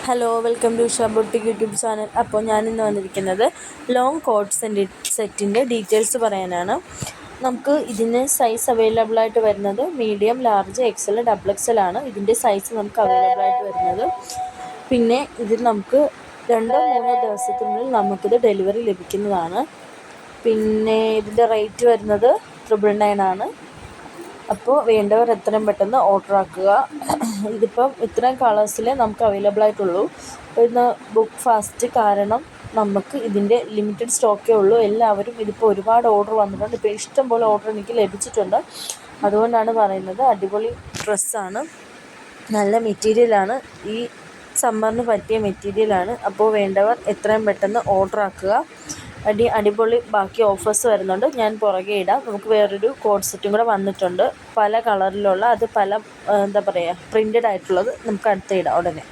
Hello, welcome to Usha boutique YouTube channel. അപ്പോൾ ഞാനിന്ന് വന്നിരിക്കുന്നത് ലോങ് കോട്ട് സെറ്റിൻ്റെ ഡീറ്റെയിൽസ് പറയാനാണ്. നമുക്ക് ഇതിന് സൈസ് അവൈലബിൾ ആയിട്ട് വരുന്നത് medium, large, XL, double XL ആണ് ഇതിൻ്റെ സൈസ് നമുക്ക് അവൈലബിൾ ആയിട്ട് വരുന്നത്. പിന്നെ ഇതിൽ നമുക്ക് 2-3 ദിവസത്തിനുള്ളിൽ നമുക്കിത് ഡെലിവറി ലഭിക്കുന്നതാണ്. പിന്നെ ഇതിൻ്റെ റേറ്റ് വരുന്നത് 999 ആണ്. അപ്പോൾ വേണ്ടവർ എത്രയും പെട്ടെന്ന് ഓർഡർ ആക്കുക. ഇതിപ്പം ഇത്രയും കളേഴ്സിലേ നമുക്ക് അവൈലബിൾ ആയിട്ടുള്ളൂ. അപ്പോൾ ഇന്ന് ബുക്ക് ഫാസ്റ്റ്, കാരണം നമുക്ക് ഇതിൻ്റെ ലിമിറ്റഡ് സ്റ്റോക്കേ ഉള്ളൂ. എല്ലാവരും ഇതിപ്പോൾ ഒരുപാട് ഓർഡർ വന്നിട്ടുണ്ട്. ഇപ്പോൾ ഇഷ്ടം പോലെ ഓർഡർ എനിക്ക് ലഭിച്ചിട്ടുണ്ട്. അതുകൊണ്ടാണ് പറയുന്നത്. അടിപൊളി ഡ്രസ്സാണ്, നല്ല മെറ്റീരിയലാണ്, ഈ സമ്മറിന് പറ്റിയ മെറ്റീരിയലാണ്. അപ്പോൾ വേണ്ടവർ എത്രയും പെട്ടെന്ന് ഓർഡർ ആക്കുക. അടിപൊളി ബാക്കി ഓഫേഴ്സ് വരുന്നുണ്ട്. ഞാൻ പുറകെ ഇടാം. നമുക്ക് വേറൊരു കോഡ് സെറ്റും കൂടെ വന്നിട്ടുണ്ട്, പല കളറിലുള്ള. അത് പല പ്രിൻ്റഡ് ആയിട്ടുള്ളത് നമുക്ക് അടുത്ത് ഇടാം ഉടനെ.